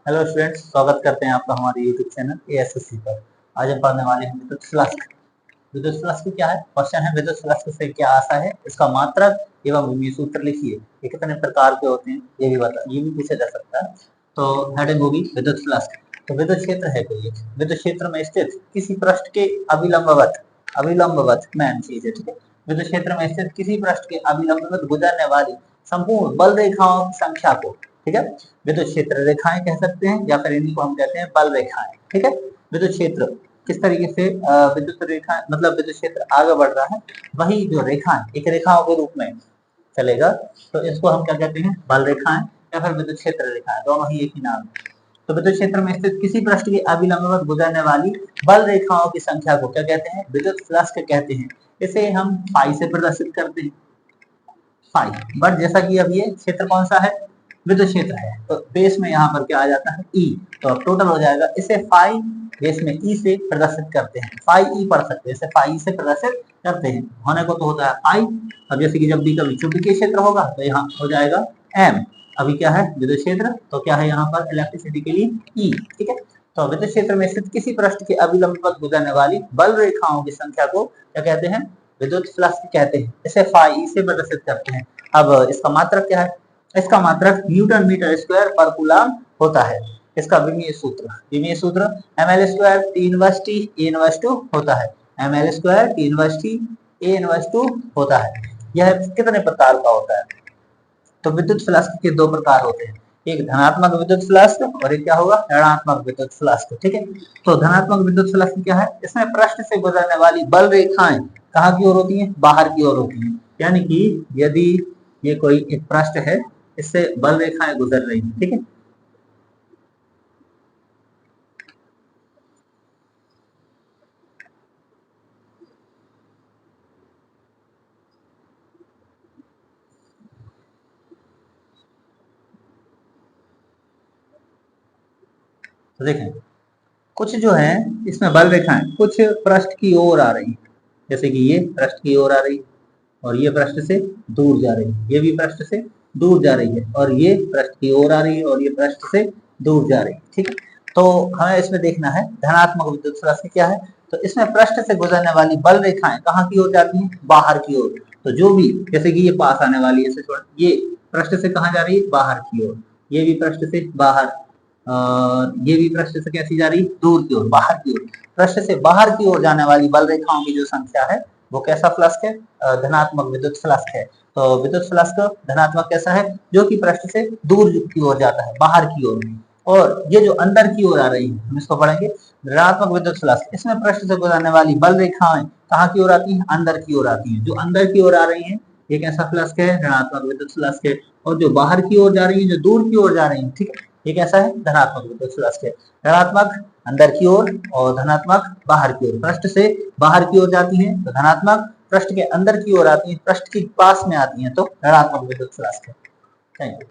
Hello students, स्वागत करते हैं आपका हमारे यूट्यूब चैनल एएसएससी पर। आज हम पढ़ने वाले हैं विद्युत फ्लक्स। विद्युत फ्लक्स क्या है? क्वेश्चन है विद्युत फ्लक्स से क्या आशा है, इसका मात्रक एवं विमीय सूत्र लिखिए। ये कितने प्रकार के होते हैं ये भी बता, ये भी पूछा जा सकता है। तो हेडिंग होगी विद्युत फ्लक्स। तो विद्युत क्षेत्र है कोई विद्युत क्षेत्र में स्थित किसी पृष्ठ के अभिलंबवत, अभिलंबवत मेन चीज है, ठीक है। विद्युत क्षेत्र में स्थित किसी पृष्ठ के अभिलंबवत गुजरने वाली संपूर्ण बल रेखाओं की संख्या को, ठीक है, विद्युत क्षेत्र रेखाएं कह सकते हैं, या फिर इन्हीं को हम कहते हैं बल रेखाएं, ठीक है। विद्युत क्षेत्र किस तरीके से विद्युत रेखा मतलब विद्युत क्षेत्र आगे बढ़ रहा है, वही जो रेखाएं एक रेखाओं के रूप में चलेगा, तो इसको हम क्या कहते हैं, बल रेखाएं या फिर विद्युत क्षेत्र रेखाएं, दोनों ही एक ही नाम है। तो विद्युत क्षेत्र में स्थित किसी पृष्ठ के अभिलंबवत गुजरने वाली बल रेखाओं की संख्या को क्या कहते हैं, विद्युत फ्लक्स कहते हैं। इसे हम फाई से प्रदर्शित करते हैं, फाई। बट जैसा कि अब ये क्षेत्र कौन सा है, विद्युत क्षेत्र है, तो बेस में यहाँ पर क्या आ जाता है, ई। तो अब टोटल हो जाएगा, इसे फाई बेस में ई से प्रदर्शित करते हैं, फाई ई पढ़ सकते हैं, इसे फाई से प्रदर्शित करते हैं। होने को तो होता है फाई। अब जैसे कि जब भी कभी चुंबकीय क्षेत्र होगा तो यहाँ हो जाएगा एम। अभी क्या है विद्युत क्षेत्र, तो क्या है यहाँ पर इलेक्ट्रिसिटी के लिए ई, ठीक है। तो विद्युत क्षेत्र में स्थित किसी पृष्ठ के अभिलंबवत गुजरने वाली बल रेखाओं की संख्या को क्या कहते हैं, विद्युत फ्लक्स कहते हैं। इसे फाई से प्रदर्शित करते हैं। अब इसका मात्रक क्या है, इसका मात्रक न्यूटन मीटर स्क्वायर पर कूलम होता है। इसका विमीय सूत्र, विमीय सूत्र ml square T inverse T A inverse two होता है। ml square T inverse T A inverse two होता है। यह कितने प्रकार का होता है, तो विद्युत फ्लक्स के दो प्रकार होते हैं, एक धनात्मक विद्युत फ्लक्स और एक क्या होगा, ऋणात्मक विद्युत फ्लक्स, ठीक है। तो धनात्मक विद्युत फ्लक्स क्या है, इसमें पृष्ठ से गुजरने वाली बल रेखाएं कहाँ की ओर होती हैं, बाहर की ओर होती हैं। यानी कि यदि ये कोई एक पृष्ठ है, इससे बल रेखाएं गुजर रही हैं, ठीक है। तो देखें, कुछ जो है इसमें बल रेखाएं कुछ पृष्ठ की ओर आ रही है, जैसे कि ये पृष्ठ की ओर आ रही है, और ये पृष्ठ से दूर जा रही है, ये भी पृष्ठ से दूर जा रही है, और ये पृष्ठ की ओर आ रही है, और ये पृष्ठ से दूर जा रही है, ठीक है। तो हमें इसमें देखना है धनात्मक विद्युत फ्लक्स क्या है। तो इसमें पृष्ठ से गुजरने वाली बल रेखाएं कहाँ की ओर जाती हैं, बाहर की ओर। तो जो भी जैसे कि ये पास आने वाली है, ये पृष्ठ से कहाँ जा रही है, बाहर की ओर। ये भी पृष्ठ से बाहर, ये भी पृष्ठ से कैसी जा रही, दूर की ओर, बाहर की ओर। पृष्ठ से बाहर की ओर जाने वाली बल रेखाओं की जो संख्या है वो कैसा फ्लक्स है, धनात्मक विद्युत फ्लक्स है। तो विद्युत फ्लक्स धनात्मक कैसा है, जो कि पृष्ठ से दूर की ओर जाता है, बाहर की ओर। और ये जो अंदर की ओर आ रही है, हम इसको पढ़ेंगे ऋणात्मक विद्युत फ्लक्स। इसमें पृष्ठ से गुजरने वाली बल रेखाएं कहाँ की ओर आती हैं, अंदर की ओर आती हैं। जो अंदर की ओर आ रही है ये कैसा फ्लक्स है, ऋणात्मक विद्युत फ्लक्स है। और जो बाहर की ओर जा रही है, जो दूर की ओर जा रही है, ठीक है, ये कैसा है, धनात्मक विद्युत फ्लक्स है। ऋणात्मक अंदर की ओर और धनात्मक बाहर की ओर। पृष्ठ से बाहर की ओर जाती है तो धनात्मक, पृष्ठ के अंदर की ओर आती है, पृष्ठ के पास में आती है तो ऋणात्मक विद्युत फ्लक्स है। Thank you.